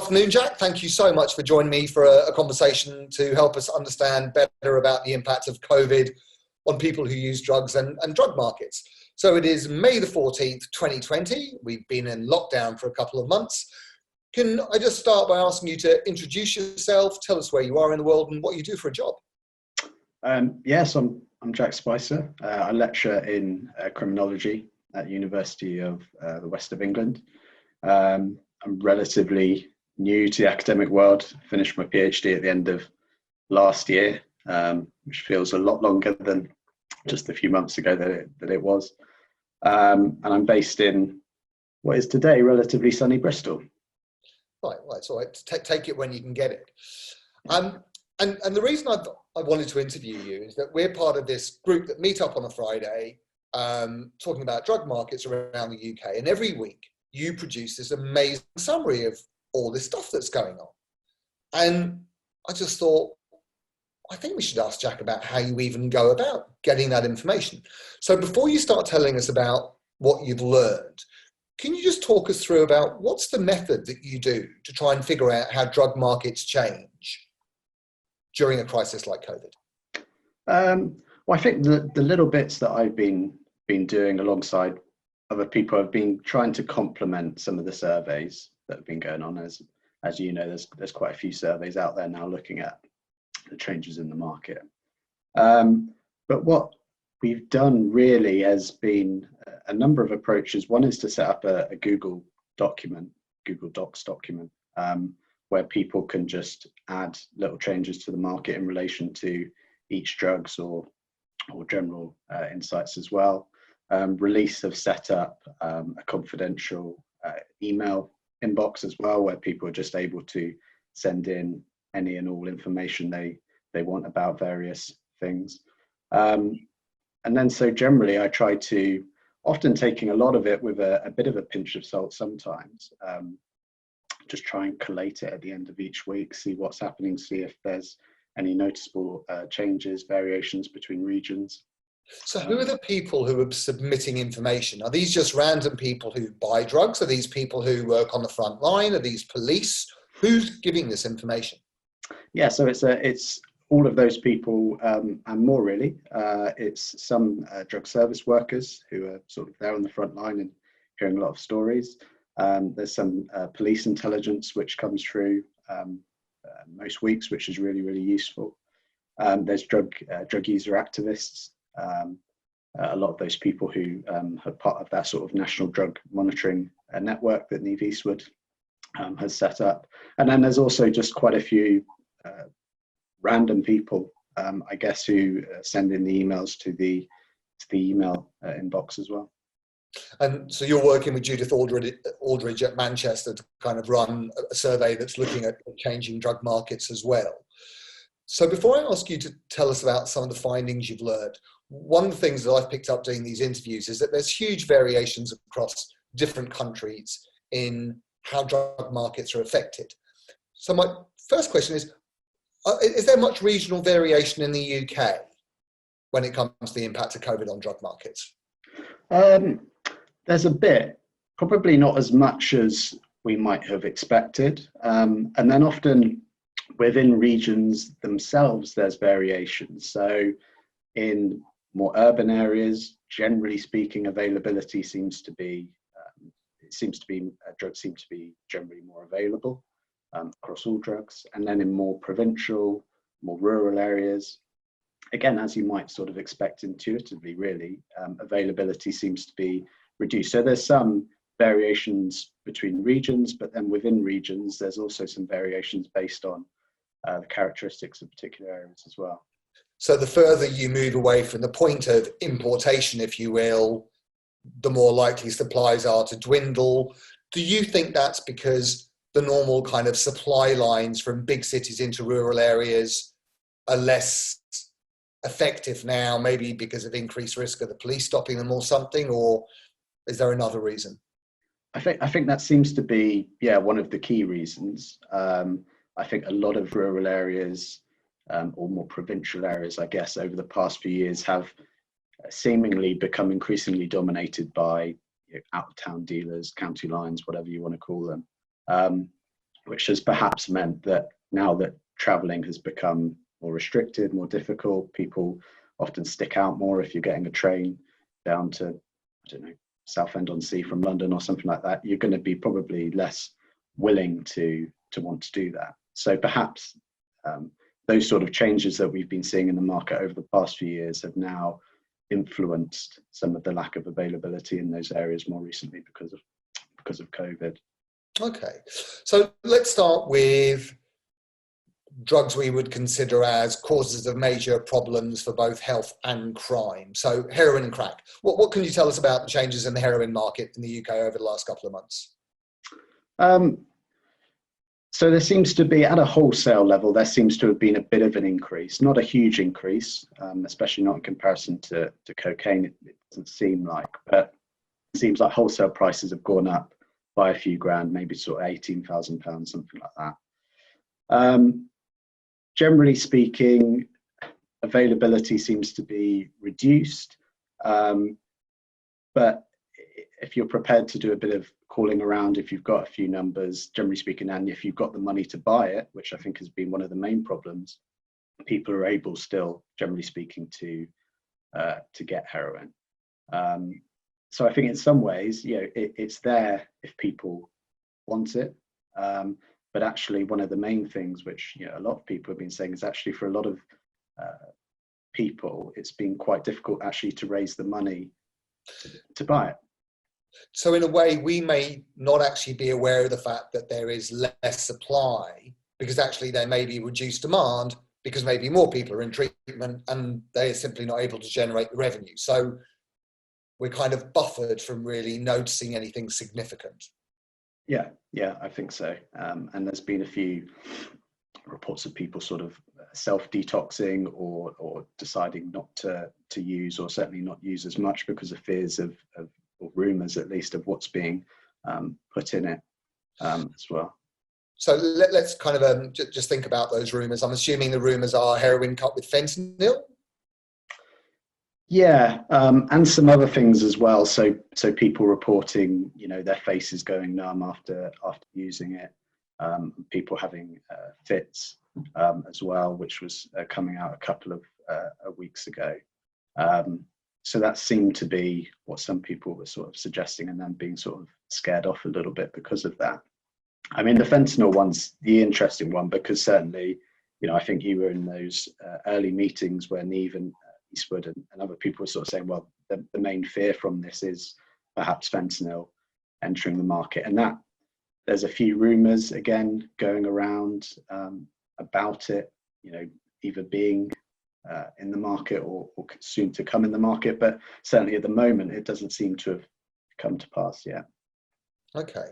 afternoon, Jack. Thank you so much for joining me for a conversation to help us understand better about the impact of COVID on people who use drugs and drug markets. So it is May the 14th, 2020. We've been in lockdown for a couple of months. Can I just start by asking you to introduce yourself, tell us where you are in the world and what you do for a job? Yes, I'm Jack Spicer. I lecture in criminology at University of the West of England. I'm relatively new to the academic world. Finished my PhD at the end of last year, which feels a lot longer than just a few months ago that it was. And I'm based in what is today relatively sunny Bristol. Right, it's all right. Take it when you can get it. And the reason I wanted to interview you is that we're part of this group that meet up on a Friday talking about drug markets around the UK. And every week you produce this amazing summary of all this stuff that's going on. And I just thought, I think we should ask Jack about how you even go about getting that information. So before you start telling us about what you've learned, can you just talk us through about what's the method that you do to try and figure out how drug markets change during a crisis like COVID? Well, I think the little bits that I've been doing alongside other people have been trying to complement some of the surveys that have been going on. As you know, there's quite a few surveys out there now looking at the changes in the market. But what we've done really has been a number of approaches. One is to set up a Google Docs document, where people can just add little changes to the market in relation to each drugs or general insights as well. Release have set up a confidential email inbox as well, where people are just able to send in any and all information they want about various things. And then so generally I try to, often taking a lot of it with a bit of a pinch of salt sometimes, just try and collate it at the end of each week, see what's happening, see if there's any noticeable changes, variations between regions. So who are the people who are submitting information? Are these just random people who buy drugs? Are these people who work on the front line? Are these police? Who's giving this information? Yeah, so it's all of those people and more really. It's some drug service workers who are sort of there on the front line and hearing a lot of stories. There's some police intelligence which comes through most weeks, which is really, really useful. There's drug user activists. A lot of those people who are part of that sort of national drug monitoring network that Niamh Eastwood has set up. And then there's also just quite a few random people, I guess, who send in the emails to the email inbox as well. And so you're working with Judith Aldridge at Manchester to kind of run a survey that's looking at changing drug markets as well. So before I ask you to tell us about some of the findings you've learned, one of the things that I've picked up doing these interviews is that there's huge variations across different countries in how drug markets are affected. So my first question is there much regional variation in the UK when it comes to the impact of COVID on drug markets? There's a bit, probably not as much as we might have expected. And then often within regions themselves, there's variations. So in more urban areas, generally speaking, availability seems to be, drugs seem to be generally more available across all drugs. And then in more provincial, more rural areas, again, as you might sort of expect intuitively, really, availability seems to be reduced. So there's some variations between regions, but then within regions, there's also some variations based on the characteristics of particular areas as well. So the further you move away from the point of importation, if you will, the more likely supplies are to dwindle. Do you think that's because the normal kind of supply lines from big cities into rural areas are less effective now, maybe because of increased risk of the police stopping them or something, or is there another reason? I think that seems to be, one of the key reasons. I think a lot of rural areas or more provincial areas, I guess, over the past few years have seemingly become increasingly dominated by out-of-town dealers, county lines, whatever you want to call them. which has perhaps meant that now that traveling has become more restricted, more difficult, people often stick out more. If you're getting a train down to, I don't know, Southend-on-Sea from London or something like that, you're going to be probably less willing to want to do that. So perhaps those sort of changes that we've been seeing in the market over the past few years have now influenced some of the lack of availability in those areas more recently because of COVID. Okay, so let's start with drugs we would consider as causes of major problems for both health and crime. So heroin and crack. What can you tell us about the changes in the heroin market in the UK over the last couple of months? So there seems to be, at a wholesale level, there seems to have been a bit of an increase, not a huge increase, especially not in comparison to cocaine, it doesn't seem like, but it seems like wholesale prices have gone up by a few grand, maybe sort of £18,000, something like that. Generally speaking, availability seems to be reduced, but if you're prepared to do a bit of calling around, if you've got a few numbers, generally speaking, and if you've got the money to buy it, which I think has been one of the main problems, people are able still, generally speaking, to get heroin. So I think in some ways, it's there if people want it. But actually, one of the main things which a lot of people have been saying is actually for a lot of people, it's been quite difficult actually to raise the money to buy it. So in a way, we may not actually be aware of the fact that there is less supply because actually there may be reduced demand because maybe more people are in treatment and they are simply not able to generate the revenue. So we're kind of buffered from really noticing anything significant. Yeah, I think so. And there's been a few reports of people sort of self-detoxing or deciding not to use, or certainly not use as much because of fears of or rumours at least of what's being put in it as well. So let's kind of just think about those rumours. I'm assuming the rumours are heroin cut with fentanyl? Yeah, and some other things as well. So people reporting, their faces going numb after using it. People having fits as well, which was coming out a couple of weeks ago. So that seemed to be what some people were sort of suggesting, and then being sort of scared off a little bit because of that. I mean, the fentanyl one's the interesting one because certainly, I think you were in those early meetings where Neve and Eastwood and other people were sort of saying, well, the main fear from this is perhaps fentanyl entering the market. And that there's a few rumours, again, going around about it, either being in the market or soon to come in the market. But certainly at the moment, it doesn't seem to have come to pass yet. Okay.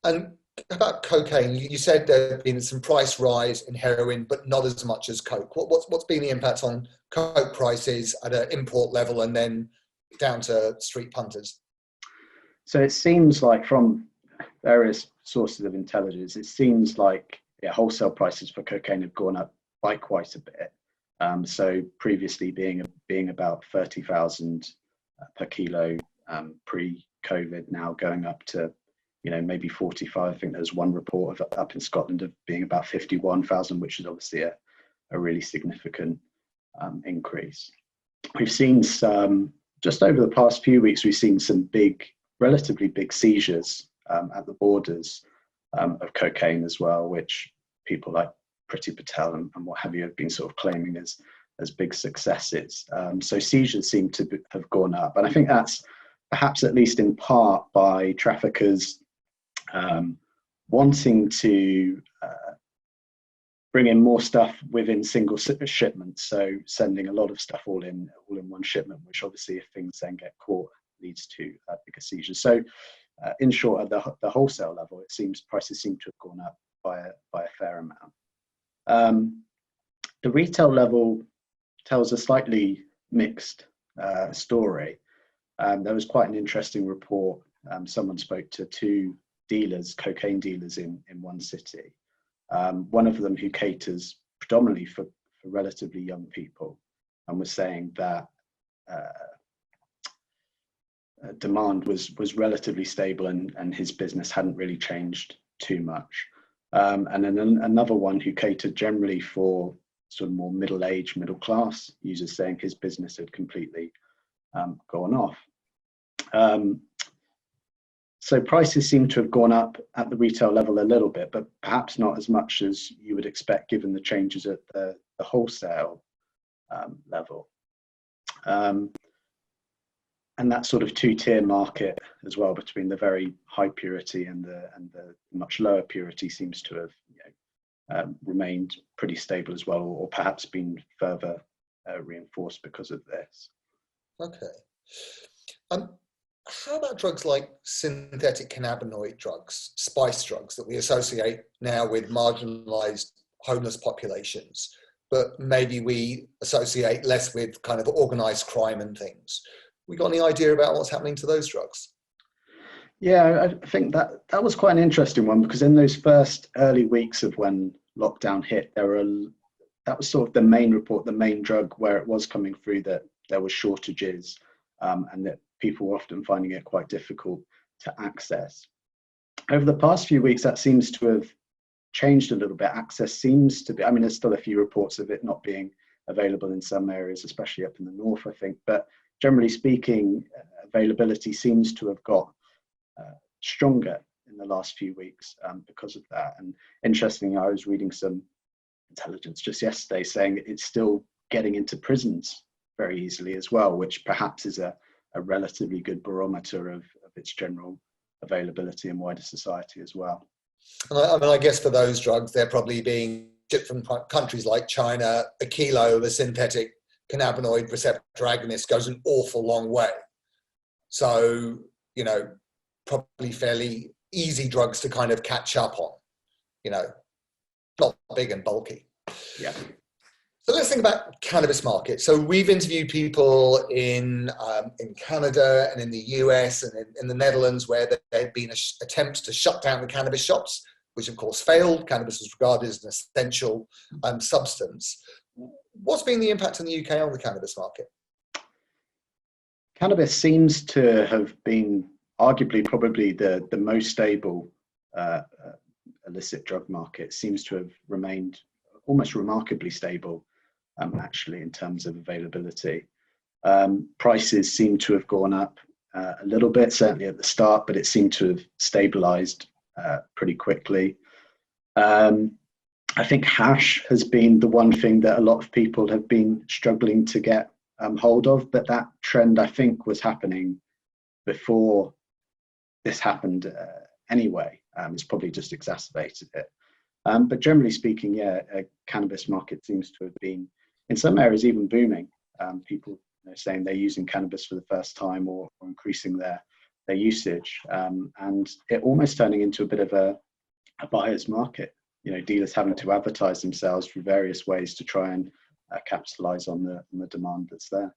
And about cocaine, you said there had been some price rise in heroin, but not as much as coke. What's been the impact on coke prices at an import level and then down to street punters? So it seems like from various sources of intelligence, it seems like wholesale prices for cocaine have gone up by quite a bit. So previously being about 30,000 per kilo pre-COVID, now going up to maybe 45. I think there's one report of up in Scotland of being about 51,000, which is obviously a really significant increase. We've seen some, just over the past few weeks, we've seen some relatively big seizures at the borders of cocaine as well, which people like Priti Patel and what have you have been sort of claiming as big successes. So seizures seem to have gone up. And I think that's perhaps at least in part by traffickers wanting to bring in more stuff within single shipments. So sending a lot of stuff all in one shipment, which obviously if things then get caught leads to bigger seizures. So in short, at the wholesale level, it seems prices seem to have gone up by a fair amount. The retail level tells a slightly mixed story. There was quite an interesting report. Someone spoke to two cocaine dealers in one city. One of them who caters predominantly for relatively young people, and was saying that demand was relatively stable and his business hadn't really changed too much. And then another one who catered generally for sort of more middle-aged, middle-class users, saying his business had completely gone off. So prices seem to have gone up at the retail level a little bit, but perhaps not as much as you would expect given the changes at the wholesale level. And that sort of two-tier market as well between the very high purity and the much lower purity seems to have remained pretty stable as well, or perhaps been further reinforced because of this. Okay. How about drugs like synthetic cannabinoid drugs, spice drugs that we associate now with marginalized homeless populations, but maybe we associate less with kind of organized crime and things? We got any idea about what's happening to those drugs? Yeah, I think that was quite an interesting one, because in those first early weeks of when lockdown hit, that was sort of the main report, the main drug where it was coming through that there were shortages, and that people were often finding it quite difficult to access. Over the past few weeks, that seems to have changed a little bit. Access seems to be, I mean, there's still a few reports of it not being available in some areas, especially up in the north, I think, but generally speaking, availability seems to have got stronger in the last few weeks because of that. And interestingly, I was reading some intelligence just yesterday saying it's still getting into prisons very easily as well, which perhaps is a relatively good barometer of its general availability in wider society as well. And I mean, I guess for those drugs, they're probably being shipped from countries like China. A kilo of a synthetic cannabinoid receptor agonist goes an awful long way. So, you know, probably fairly easy drugs to kind of catch up on, you know, not big and bulky. Yeah. So let's think about cannabis market. So we've interviewed people in Canada and in the US and in the Netherlands where there have been attempts to shut down the cannabis shops, which of course failed. Cannabis was regarded as an essential substance. What's been the impact in the UK on the cannabis market? Cannabis seems to have been arguably probably the most stable illicit drug market. Seems to have remained almost remarkably stable, actually, in terms of availability. Prices seem to have gone up a little bit, certainly at the start, but it seemed to have stabilized pretty quickly. I think hash has been the one thing that a lot of people have been struggling to get hold of, but that trend, I think, was happening before this happened anyway. It's probably just exacerbated it. But generally speaking, yeah, cannabis market seems to have been, in some areas, even booming. People saying they're using cannabis for the first time or increasing their usage, and it almost turning into a bit of a buyer's market. You know, dealers having to advertise themselves through various ways to try and capitalize on the demand that's there.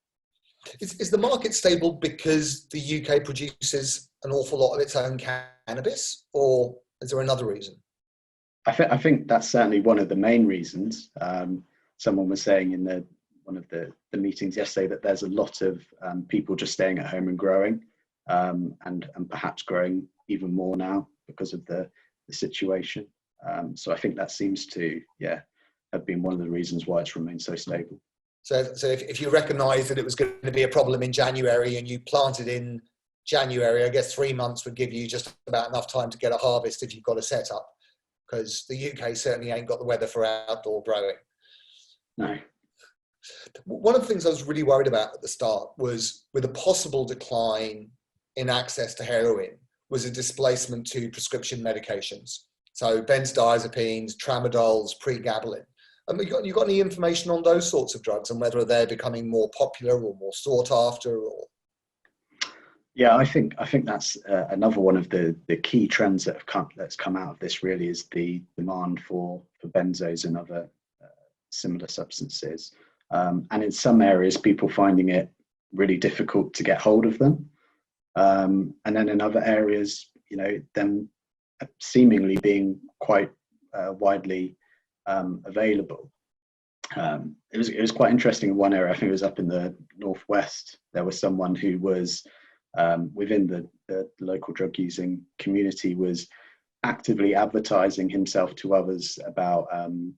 Is the market stable because the UK produces an awful lot of its own cannabis, or is there another reason? I think that's certainly one of the main reasons. Someone was saying in one of the meetings yesterday that there's a lot of people just staying at home and growing, and perhaps growing even more now because of the situation. So I think that seems to, have been one of the reasons why it's remained so stable. So if you recognise that it was going to be a problem in January and you planted in January, I guess 3 months would give you just about enough time to get a harvest if you've got a setup, because the UK certainly ain't got the weather for outdoor growing. No. One of the things I was really worried about at the start was, with a possible decline in access to heroin, was a displacement to prescription medications. So benzodiazepines, tramadols, pregabalin. You got any information on those sorts of drugs and whether they're becoming more popular or more sought after? Or yeah, I think that's another one of the key trends that's come out of this. Really, is the demand for benzos and other similar substances, and in some areas, people finding it really difficult to get hold of them, and then in other areas, them seemingly being quite widely available. It was quite interesting in one area. I think it was up in the northwest. There was someone who was within the local drug using community was actively advertising himself to others about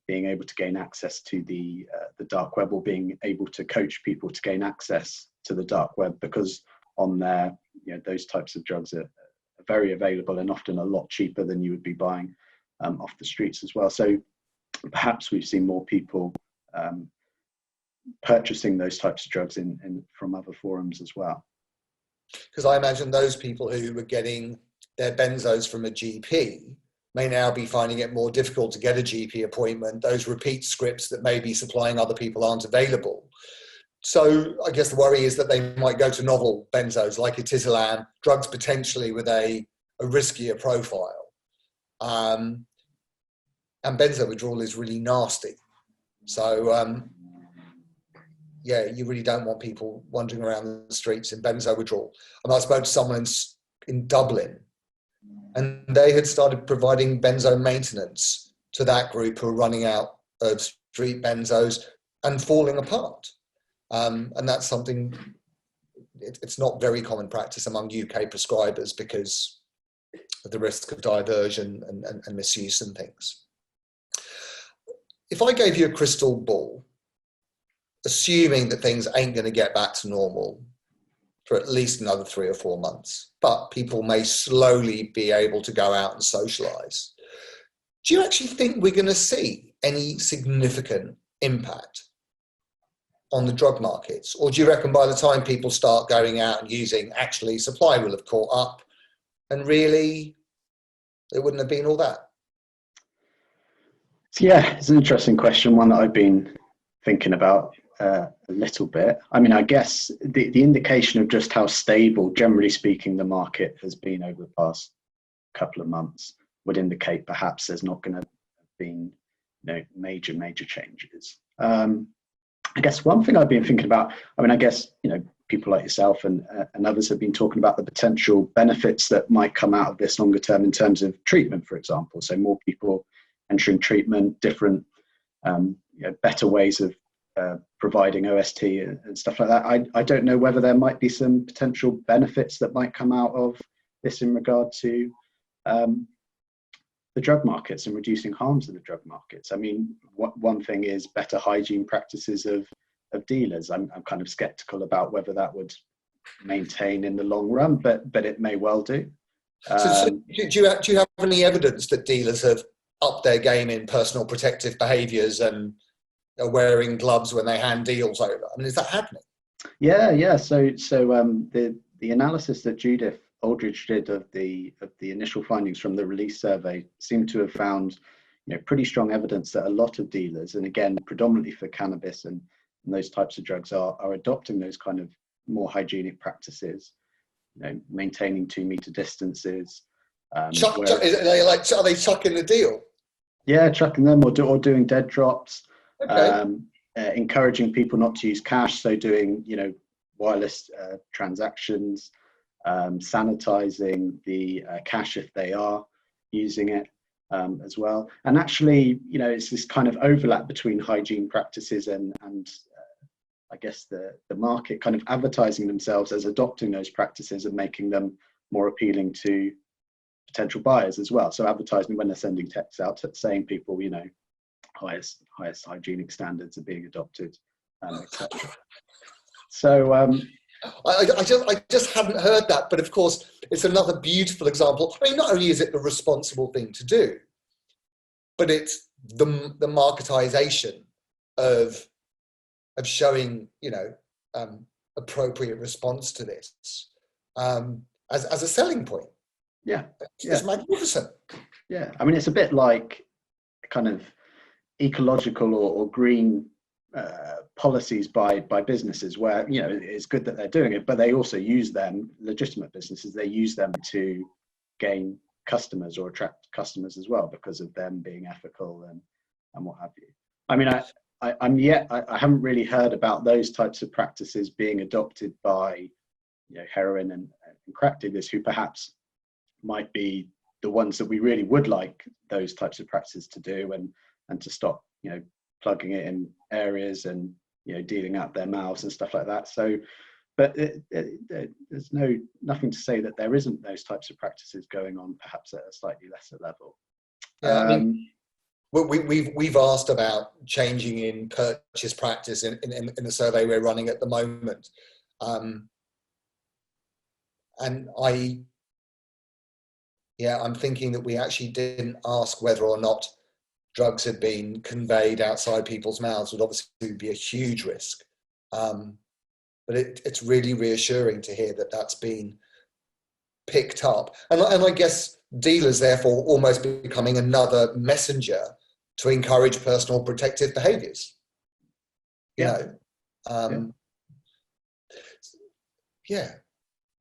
being able to gain access to the dark web, or being able to coach people to gain access to the dark web, because on there, those types of drugs are very available and often a lot cheaper than you would be buying off the streets as well. So perhaps we've seen more people purchasing those types of drugs from other forums as well. Because I imagine those people who were getting their benzos from a GP may now be finding it more difficult to get a GP appointment. Those repeat scripts that may be supplying other people aren't available. So I guess the worry is that they might go to novel benzos like atizolam, drugs potentially with a riskier profile. And benzo withdrawal is really nasty. So yeah, you really don't want people wandering around the streets in benzo withdrawal. And I spoke to someone in Dublin, and they had started providing benzo maintenance to that group who were running out of street benzos and falling apart. And that's something, it's not very common practice among UK prescribers because of the risk of diversion and misuse and things. If I gave you a crystal ball, assuming that things ain't going to get back to normal for at least another 3 or 4 months, but people may slowly be able to go out and socialize, do you actually think we're going to see any significant impact on the drug markets? Or do you reckon by the time people start going out and using, actually supply will have caught up and really it wouldn't have been all that? Yeah, it's an interesting question, one that I've been thinking about a little bit. I mean, I guess the indication of just how stable, generally speaking, the market has been over the past couple of months would indicate perhaps there's not going to have been major changes. I guess one thing I've been thinking about, I mean, I guess, people like yourself and others have been talking about the potential benefits that might come out of this longer term in terms of treatment, for example. So more people entering treatment, different, better ways of providing OST and stuff like that. I don't know whether there might be some potential benefits that might come out of this in regard to the drug markets and reducing harms in the drug markets. I mean, one thing is better hygiene practices of dealers. I'm kind of skeptical about whether that would maintain in the long run, but it may well do. So do you have any evidence that dealers have upped their game in personal protective behaviours and are wearing gloves when they hand deals over? I mean, is that happening? Yeah. So the analysis that Judith Aldridge did of the initial findings from the release survey seemed to have found pretty strong evidence that a lot of dealers, and again predominantly for cannabis and those types of drugs, are adopting those kind of more hygienic practices, maintaining 2 meter distences. Are they chucking the deal? Yeah, chucking them or doing dead drops. Okay. Encouraging people not to use cash, so doing wireless transactions, sanitizing the cash if they are using it as well. And actually, it's this kind of overlap between hygiene practices and I guess the market kind of advertising themselves as adopting those practices and making them more appealing to potential buyers as well. So advertising when they're sending texts out saying people, highest hygienic standards are being adopted, etc. So I just hadn't heard that, but of course it's another beautiful example. I mean, not only is it the responsible thing to do, but it's the marketization of showing appropriate response to this as a selling point. Yeah, it's magnificent. Yeah, I mean, it's a bit like kind of ecological or green policies by businesses where it's good that they're doing it, but they also use them, legitimate businesses, they use them to gain customers or attract customers as well because of them being ethical and what have you. I mean, I haven't really heard about those types of practices being adopted by heroin and crack dealers, who perhaps might be the ones that we really would like those types of practices to do and to stop plugging it in areas and dealing out their mouths and stuff like that. So but there's nothing to say that there isn't those types of practices going on, perhaps at a slightly lesser level. Yeah, I mean, we've asked about changing in purchase practice in the survey we're running at the moment, and I'm thinking that we actually didn't ask whether or not drugs had been conveyed outside people's mouths. Would obviously be a huge risk, but it's really reassuring to hear that that's been picked up, and I guess dealers therefore almost becoming another messenger to encourage personal protective behaviours. Yeah.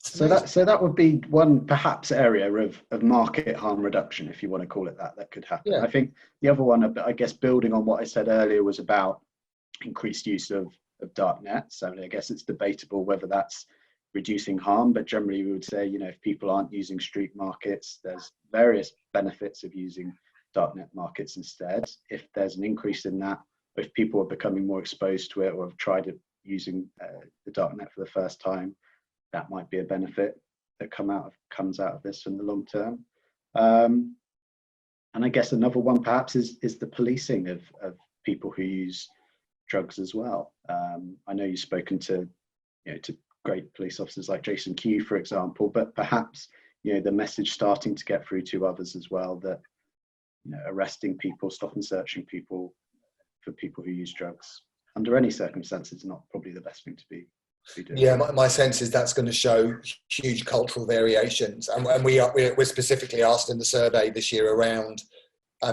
So that would be one perhaps area of market harm reduction, if you want to call it that could happen. Yeah. I think the other one, I guess, building on what I said earlier, was about increased use of dark nets. I mean, I guess it's debatable whether that's reducing harm, but generally we would say, if people aren't using street markets, there's various benefits of using darknet markets instead. If there's an increase in that, or if people are becoming more exposed to it or have tried it using the darknet for the first time, that might be a benefit that comes out of this in the long term. And I guess another one perhaps is the policing of people who use drugs as well. I know you've spoken to great police officers like Jason Q, for example, but perhaps the message starting to get through to others as well that arresting people, stop and searching people for people who use drugs under any circumstances is not probably the best thing to be doing. Yeah, my sense is that's going to show huge cultural variations, and we're specifically asked in the survey this year around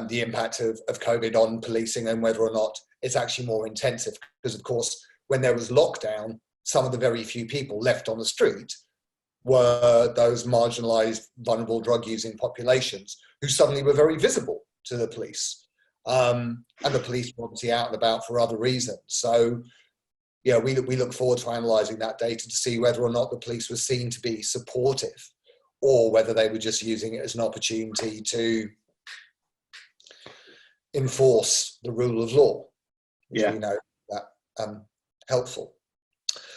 the impact of COVID on policing and whether or not it's actually more intensive, because of course when there was lockdown, some of the very few people left on the street were those marginalised, vulnerable drug-using populations who suddenly were very visible to the police. And the police were obviously out and about for other reasons. So, we look forward to analysing that data to see whether or not the police were seen to be supportive or whether they were just using it as an opportunity to enforce the rule of law, which we know that helpful.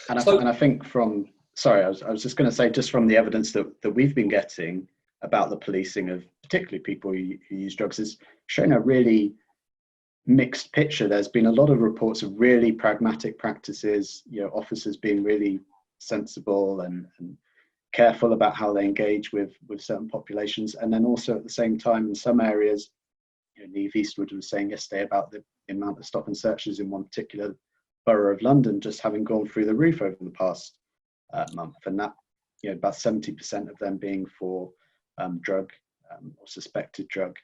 And I think from, sorry, I was just going to say, just from the evidence that we've been getting about the policing of particularly people who use drugs, is showing a really mixed picture. There's been a lot of reports of really pragmatic practices, officers being really sensible and careful about how they engage with certain populations. And then also at the same time, in some areas, Neve Eastwood was saying yesterday about the amount of stop and searches in one particular borough of London just having gone through the roof over the past month, and that about 70% of them being for drug or suspected drug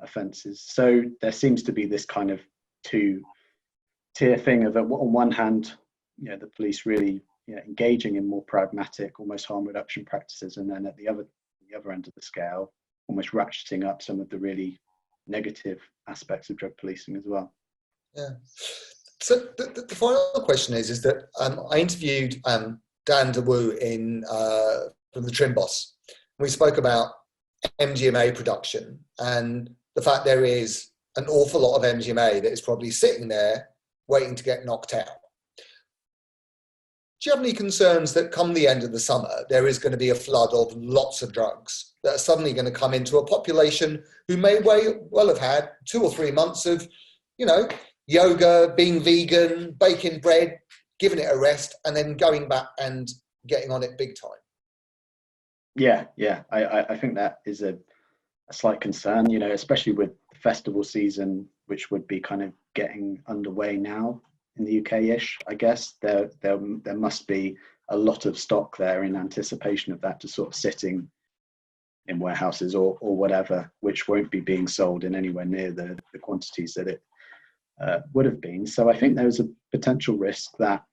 offences. So there seems to be this kind of two-tier thing of, on one hand, the police really engaging in more pragmatic, almost harm reduction practices, and then at the other end of the scale, almost ratcheting up some of the really negative aspects of drug policing as well. Yeah. So the final question is that I interviewed Dan DeWoo from the Trim Boss. We spoke about MDMA production and the fact there is an awful lot of MDMA that is probably sitting there waiting to get knocked out. Do you have any concerns that come the end of the summer, there is going to be a flood of lots of drugs that are suddenly going to come into a population who may well have had 2 or 3 months of, yoga, being vegan, baking bread, giving it a rest, and then going back and getting on it big time? Yeah. I think that is a slight concern, especially with the festival season, which would be kind of getting underway now in the UK-ish, I guess. There must be a lot of stock there in anticipation of that, just sort of sitting in warehouses or whatever, which won't be being sold in anywhere near the quantities that it would have been. So I think there's a potential risk that,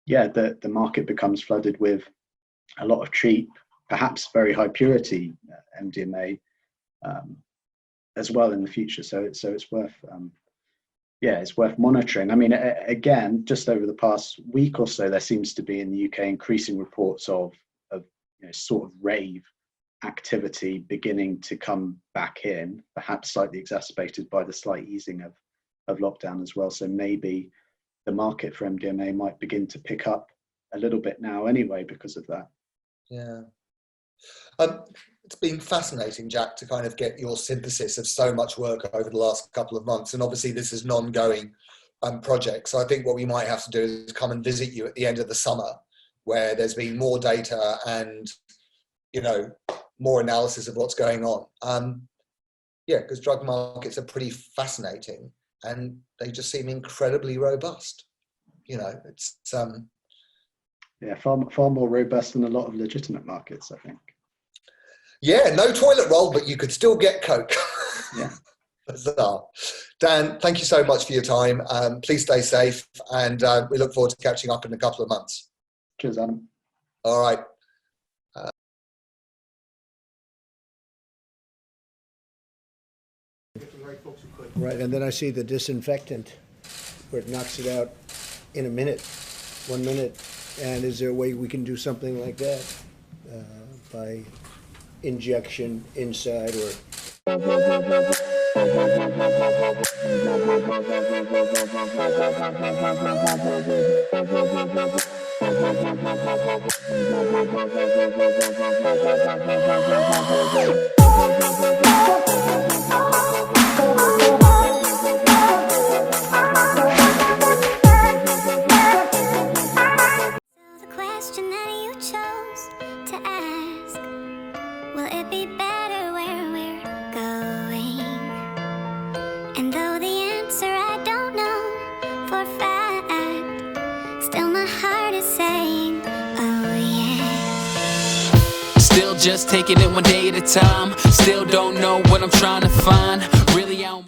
the market becomes flooded with a lot of cheap, perhaps very high purity MDMA as well in the future. So it's worth it's worth monitoring. I mean, again, just over the past week or so, there seems to be in the UK increasing reports of sort of rave activity beginning to come back in, perhaps slightly exacerbated by the slight easing of lockdown as well. So maybe the market for MDMA might begin to pick up a little bit now anyway because of that. Yeah. It's been fascinating, Jack, to kind of get your synthesis of so much work over the last couple of months. And obviously this is an ongoing project. So I think what we might have to do is come and visit you at the end of the summer, where there's been more data and, you know, more analysis of what's going on. Yeah, because drug markets are pretty fascinating and they just seem incredibly robust. You know, it's yeah, far more robust than a lot of legitimate markets, I think. Yeah, no toilet roll, but you could still get Coke. Yeah. Bizarre. Dan, thank you so much for your time. Please stay safe, and we look forward to catching up in a couple of months. Cheers, Adam. All right. Right, and then I see the disinfectant where it knocks it out in a minute, 1 minute. And is there a way we can do something like that by injection inside or? Just taking it one day at a time. Still don't know what I'm trying to find. Really, I don't